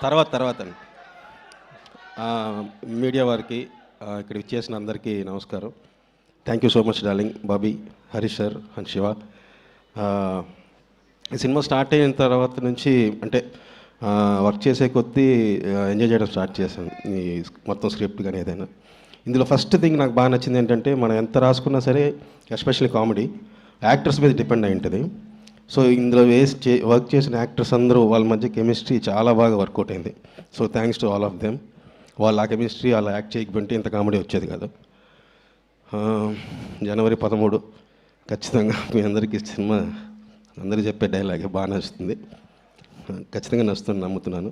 తర్వాత అండి మీడియా వారికి ఇక్కడ ఇచ్చేసిన అందరికీ నమస్కారం. Thank you so much darling, Bobby, Harish sir and Shiva. ఈ సినిమా స్టార్ట్ అయిన తర్వాత నుంచి అంటే వర్క్ చేసే కొద్దీ ఎంజాయ్ చేయడం స్టార్ట్ చేశాను. ఈ మొత్తం స్క్రిప్ట్ కానీ ఏదైనా. ఇందులో ఫస్ట్ థింగ్ నాకు బాగా నచ్చింది ఏంటంటే, మనం ఎంత రాసుకున్నా సరే ఎస్పెషల్లీ కామెడీ యాక్టర్స్ మీద డిపెండ్ అయి ఉంటుంది. సో ఇందులో వర్క్ చేసిన యాక్టర్స్ అందరూ వాళ్ళ మధ్య కెమిస్ట్రీ చాలా బాగా వర్కౌట్ అయింది. So thanks to all of them. వాళ్ళ ఆ కెమిస్ట్రీ వాళ్ళ యాక్ట్ చేయకపోతే ఇంత కామెడీ వచ్చేది కాదు. జనవరి 13 ఖచ్చితంగా మీ అందరికీ సినిమా అందరూ చెప్పే డైలాగే బాగా నచ్చుతుంది. ఖచ్చితంగా నచ్చుతుంది నమ్ముతున్నాను.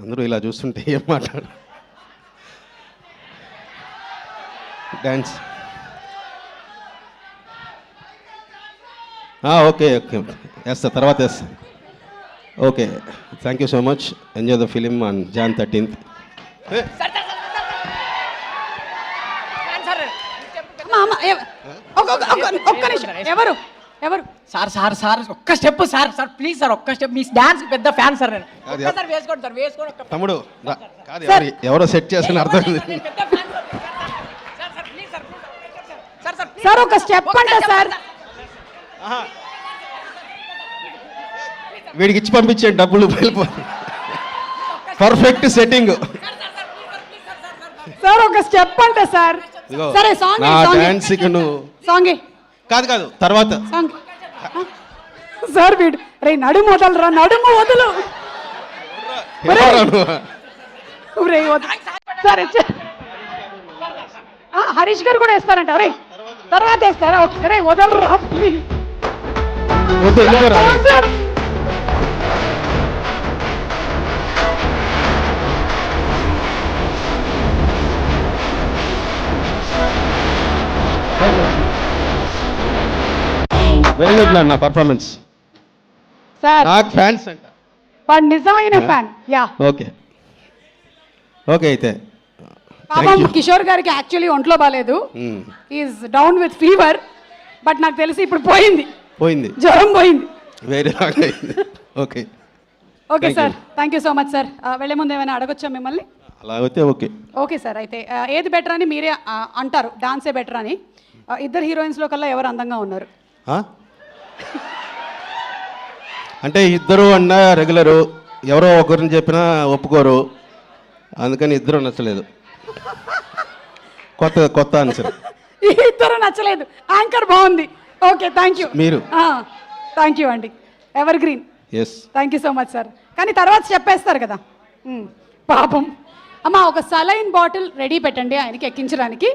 అందరూ ఇలా చూస్తుంటే ఏం మాట్లాడు డ్యాన్స్. ఓకే వేస్తా, తర్వాత వేస్తా. Okay, thank you so much. Enjoy the film on Jan 13th. ఒక్క నిమిషం. ఎవరు ఎవరు సార్ సార్ సార్ ఒక్క step sir sir please sir ఒక్క స్టెప్. మీ డాన్స్ పెద్ద ఫ్యాన్ సార్ నేను. ఒక్కసారి వేసుకోండి సార్, వేసుకోండి ఒక్క. తమ్ముడు కాదు, ఎవరో సెట్ చేసిన అర్థం సార్ ఒక స్టెప్ అంట సార్. వీడికి ఇచ్చి పంపించే డబ్బులు వెళ్ళిపోతుంది. Perfect setting. సార్ ఒక స్టెప్ అంట సార్. సరే సాంగ్ డాన్స్ నువ్వు సాంగ్ కాదు తర్వాత సాంగ్. సార్ వీడు రే నడుము వదలరా, నడుము వదులు. సరే హరీష్ గారు కూడా వేస్తారంట. రే తర్వాత వేస్తారా? ఓకే రే వదలరా. నా పర్ఫార్మెన్స్ సార్ నాకు ఫ్యాన్స్ అంట. వాడు నిజమైన ఫ్యాన్. యా ఓకే అయితే పాపం కిషోర్ గారికి యాక్చువల్లీ ఒంట్లో బాగాలేదు. Is down with fever. But నాకు తెలిసి ఇప్పుడు పోయింది, జ్వరం పోయింది. వేరే okay okay sir, thank you so much sir. వెళ్ళే ముందు ఏమైనా అడగొచ్చా మిమ్మల్ని? అలాగైతే ఓకే. ఓకే సార్, అయితే ఏది బెటర్ అని మీరే అంటారు. డాన్సే బెటర్ అని. ఇద్దరు హీరోయిన్స్లో కల్లా ఎవరు అందంగా ఉన్నారు? అంటే ఇద్దరు అన్న రెగ్యులరు, ఎవరో ఒకరిని చెప్పినా ఒప్పుకోరు, అందుకని ఇద్దరు నచ్చలేదు. కొత్త ఆన్సర్. ఇద్దరు నచ్చలేదు, యాంకర్ బాగుంది. Okay thank you. మీరు థ్యాంక్ యూ అండి. Evergreen. Yes, thank you so much sir. కానీ తర్వాత చెప్పేస్తారు కదా పాపం. అమ్మా ఒక సలైన్ బాటిల్ రెడీ పెట్టండి ఆయనకి ఎక్కించడానికి.